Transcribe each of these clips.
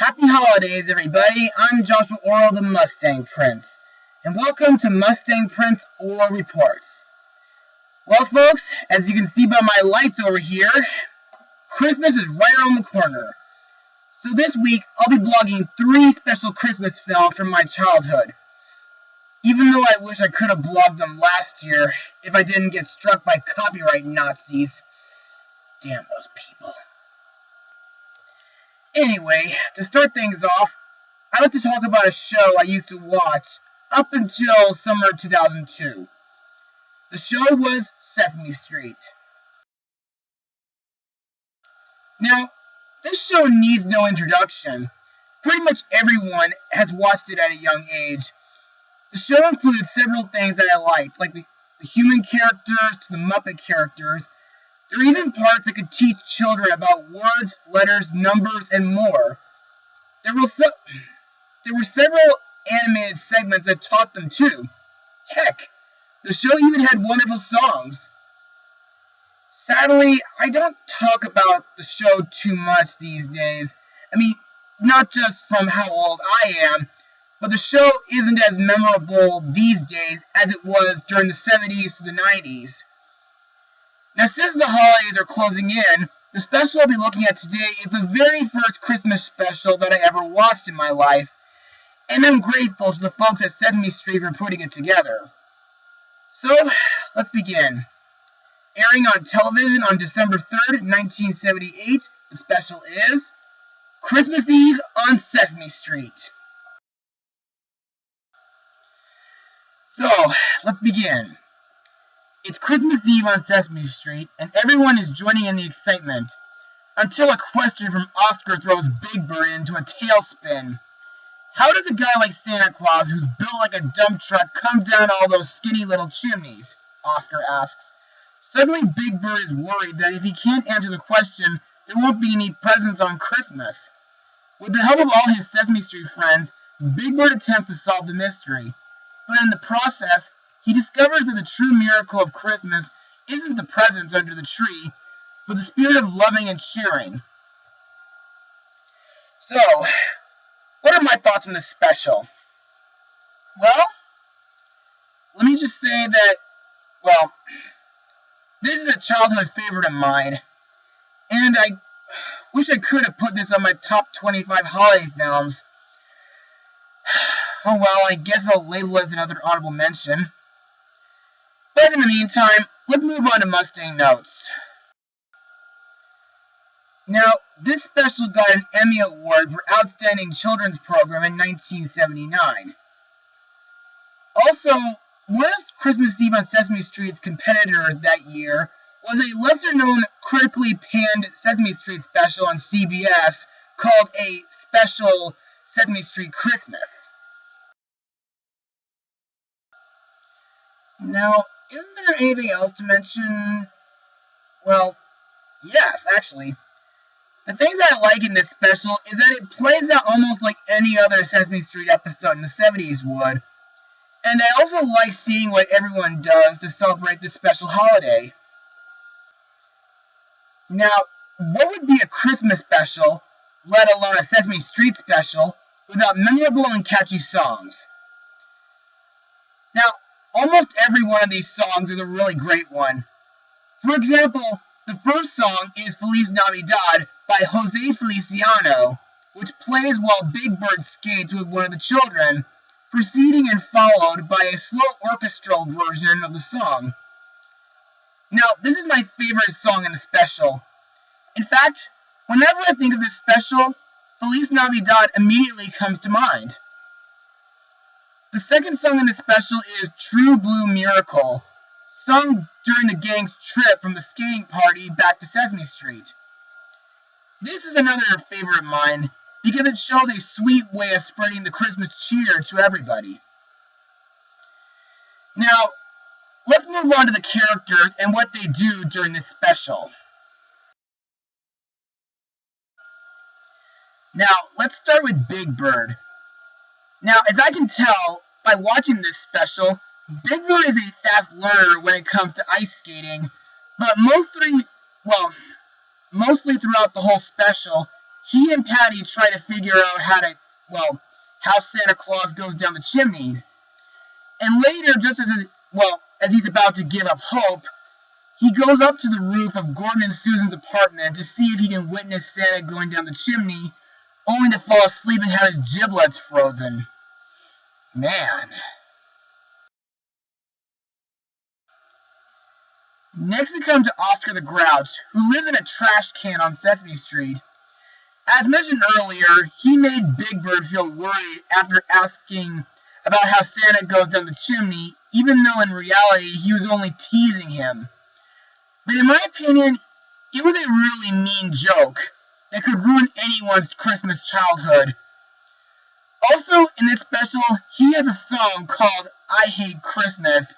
Happy holidays, everybody. I'm Joshua Orro, the Mustang Prince, and welcome to Mustang Prince Orro Reports. Well, folks, as you can see by my lights over here, Christmas is right around the corner. So this week, I'll be blogging 3 special Christmas films from my childhood. Even though I wish I could have blogged them last year if I didn't get struck by copyright Nazis. Damn those people. Anyway, to start things off, I'd like to talk about a show I used to watch up until summer 2002. The show was Sesame Street. Now, this show needs no introduction. Pretty much everyone has watched it at a young age. The show included several things that I liked, like the human characters to the Muppet characters. There were even parts that could teach children about words, letters, numbers, and more. There were several animated segments that taught them too. Heck, the show even had wonderful songs. Sadly, I don't talk about the show too much these days. I mean, not just from how old I am, but the show isn't as memorable these days as it was during the 70s to the 90s. Now, since the holidays are closing in, the special I'll be looking at today is the very first Christmas special that I ever watched in my life, and I'm grateful to the folks at Sesame Street for putting it together. So, let's begin. Airing on television on December 3rd, 1978, the special is Christmas Eve on Sesame Street. So, let's begin. It's Christmas Eve on Sesame Street, and everyone is joining in the excitement, until a question from Oscar throws Big Bird into a tailspin. How does a guy like Santa Claus, who's built like a dump truck, come down all those skinny little chimneys? Oscar asks. Suddenly Big Bird is worried that if he can't answer the question, there won't be any presents on Christmas. With the help of all his Sesame Street friends, Big Bird attempts to solve the mystery, but in the process, he discovers that the true miracle of Christmas isn't the presents under the tree, but the spirit of loving and sharing. So, what are my thoughts on this special? Well, let me just say that, this is a childhood favorite of mine, and I wish I could have put this on my top 25 holiday films. Oh well, I guess I'll label it as another honorable mention. But in the meantime, let's move on to Mustang notes. Now, this special got an Emmy Award for Outstanding Children's Program in 1979. Also, one of Christmas Eve on Sesame Street's competitors that year was a lesser-known, critically panned Sesame Street special on CBS called A Special Sesame Street Christmas. Now, isn't there anything else to mention? Well, yes, actually. The things that I like in this special is that it plays out almost like any other Sesame Street episode in the 70s would. And I also like seeing what everyone does to celebrate this special holiday. Now, what would be a Christmas special, let alone a Sesame Street special, without memorable and catchy songs? Now, almost every one of these songs is a really great one. For example, the first song is Feliz Navidad by Jose Feliciano, which plays while Big Bird skates with one of the children, preceding and followed by a slow orchestral version of the song. Now, this is my favorite song in the special. In fact, whenever I think of this special, Feliz Navidad immediately comes to mind. The second song in the special is True Blue Miracle, sung during the gang's trip from the skating party back to Sesame Street. This is another favorite of mine, because it shows a sweet way of spreading the Christmas cheer to everybody. Now, let's move on to the characters and what they do during this special. Now, let's start with Big Bird. Now, as I can tell by watching this special, Big Bird is a fast learner when it comes to ice skating, but mostly throughout the whole special, he and Patty try to figure out how Santa Claus goes down the chimney. And later, just as he's about to give up hope, he goes up to the roof of Gordon and Susan's apartment to see if he can witness Santa going down the chimney, only to fall asleep and have his giblets frozen. Man. Next we come to Oscar the Grouch, who lives in a trash can on Sesame Street. As mentioned earlier, he made Big Bird feel worried after asking about how Santa goes down the chimney, even though in reality he was only teasing him. But in my opinion, it was a really mean joke that could ruin anyone's Christmas childhood. Also, in this special, he has a song called I Hate Christmas.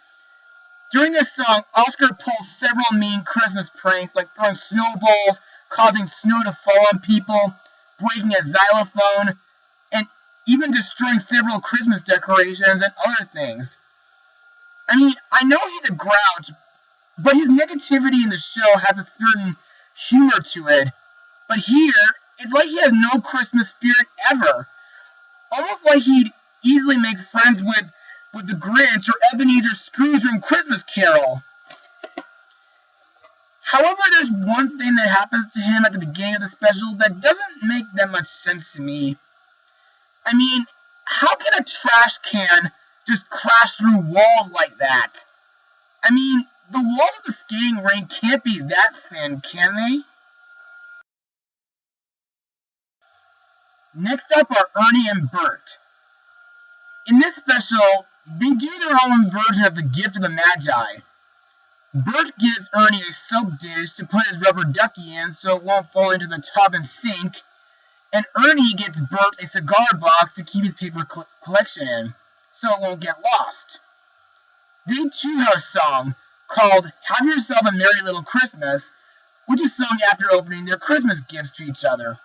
During this song, Oscar pulls several mean Christmas pranks, like throwing snowballs, causing snow to fall on people, breaking a xylophone, and even destroying several Christmas decorations and other things. I mean, I know he's a grouch, but his negativity in the show has a certain humor to it. But here, it's like he has no Christmas spirit ever. Almost like he'd easily make friends with the Grinch or Ebenezer Scrooge from Christmas Carol. However, there's one thing that happens to him at the beginning of the special that doesn't make that much sense to me. I mean, how can a trash can just crash through walls like that? I mean, the walls of the skating rink can't be that thin, can they? Next up are Ernie and Bert. In this special, they do their own version of the gift of the Magi. Bert gives Ernie a soap dish to put his rubber ducky in so it won't fall into the tub and sink, and Ernie gets Bert a cigar box to keep his paper collection in, so it won't get lost. They too have a song called Have Yourself a Merry Little Christmas, which is sung after opening their Christmas gifts to each other.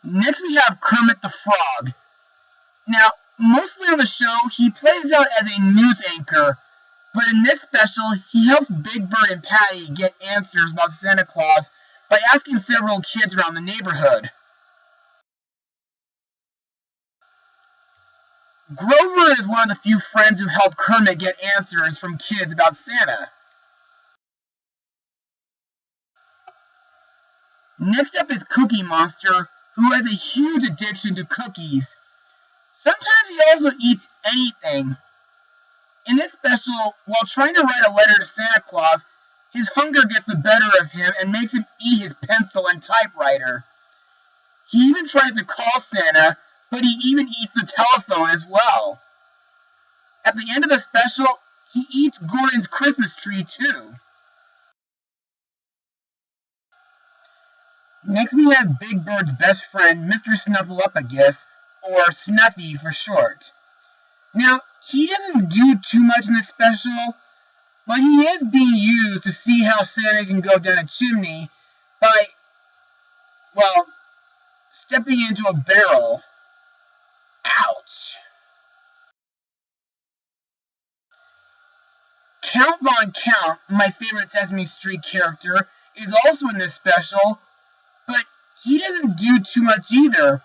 Next we have Kermit the Frog. Now, mostly on the show, he plays out as a news anchor, but in this special, he helps Big Bird and Patty get answers about Santa Claus by asking several kids around the neighborhood. Grover is one of the few friends who help Kermit get answers from kids about Santa. Next up is Cookie Monster, who has a huge addiction to cookies. Sometimes he also eats anything. In this special, while trying to write a letter to Santa Claus, his hunger gets the better of him and makes him eat his pencil and typewriter. He even tries to call Santa, but he even eats the telephone as well. At the end of the special, he eats Gordon's Christmas tree too. Next we have Big Bird's best friend, Mr. Snuffleupagus, or Snuffy for short. Now, he doesn't do too much in this special, but he is being used to see how Santa can go down a chimney by, stepping into a barrel. Ouch! Count Von Count, my favorite Sesame Street character, is also in this special, but he doesn't do too much either,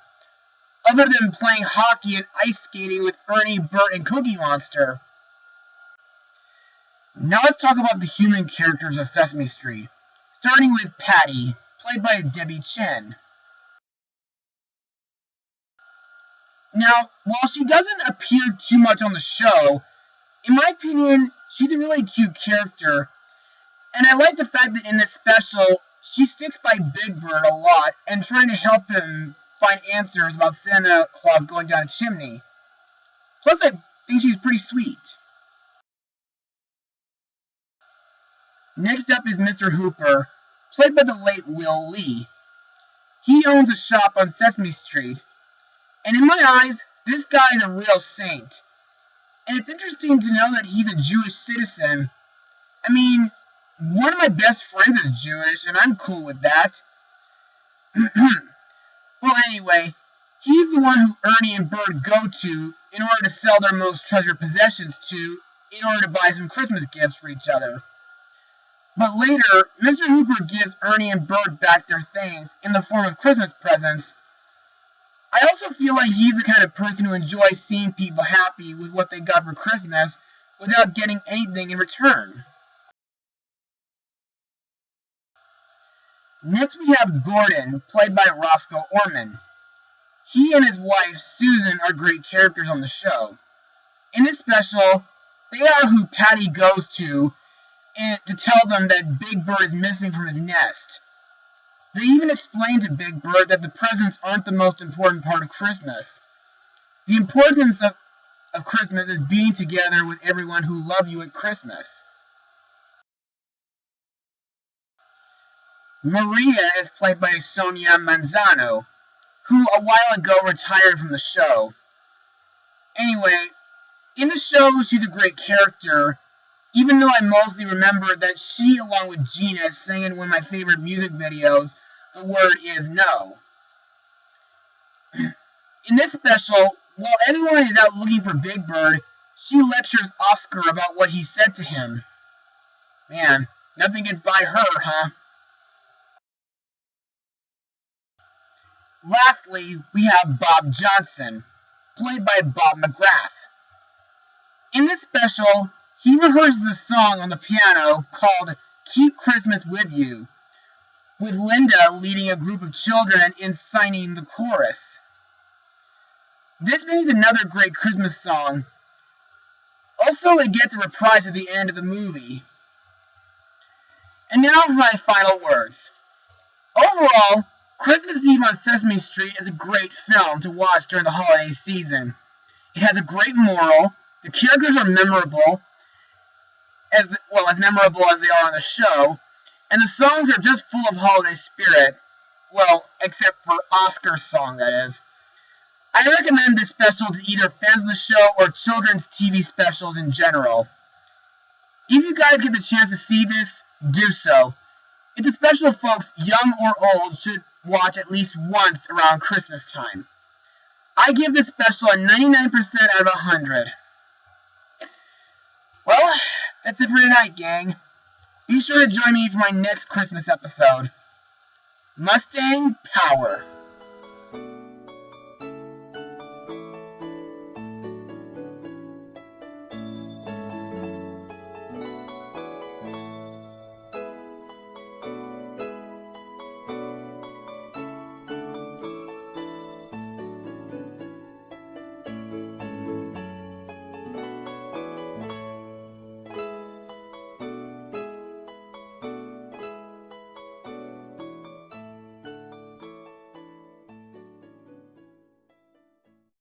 other than playing hockey and ice skating with Ernie, Bert, and Cookie Monster. Now let's talk about the human characters of Sesame Street, starting with Patty, played by Debbie Chen. Now, while she doesn't appear too much on the show, in my opinion, she's a really cute character, and I like the fact that in this special, she sticks by Big Bird a lot and trying to help him find answers about Santa Claus going down a chimney. Plus, I think she's pretty sweet. Next up is Mr. Hooper, played by the late Will Lee. He owns a shop on Sesame Street, and in my eyes, this guy is a real saint. And it's interesting to know that he's a Jewish citizen. I mean, one of my best friends is Jewish, and I'm cool with that. Well, anyway, he's the one who Ernie and Bert go to in order to sell their most treasured possessions to in order to buy some Christmas gifts for each other. But later, Mr. Hooper gives Ernie and Bert back their things in the form of Christmas presents. I also feel like he's the kind of person who enjoys seeing people happy with what they got for Christmas without getting anything in return. Next we have Gordon, played by Roscoe Orman. He and his wife, Susan, are great characters on the show. In this special, they are who Patty goes to tell them that Big Bird is missing from his nest. They even explain to Big Bird that the presents aren't the most important part of Christmas. The importance of Christmas is being together with everyone who love you at Christmas. Maria is played by Sonia Manzano, who a while ago retired from the show. Anyway, in the show she's a great character, even though I mostly remember that she, along with Gina, sang in one of my favorite music videos, The Word Is No. In this special, while everyone is out looking for Big Bird, she lectures Oscar about what he said to him. Man, nothing gets by her, huh? Lastly, we have Bob Johnson, played by Bob McGrath. In this special, he rehearses a song on the piano called Keep Christmas With You, with Linda leading a group of children in singing the chorus. This means another great Christmas song. Also, it gets a reprise at the end of the movie. And now for my final words. Overall, Christmas Eve on Sesame Street is a great film to watch during the holiday season. It has a great moral, the characters are memorable, as memorable as they are on the show, and the songs are just full of holiday spirit. Well, except for Oscar's song, that is. I recommend this special to either fans of the show or children's TV specials in general. If you guys get the chance to see this, do so. It's a special folks, young or old, should watch at least once around Christmas time. I give this special a 99% out of 100. Well, that's it for tonight, gang. Be sure to join me for my next Christmas episode. Mustang Power.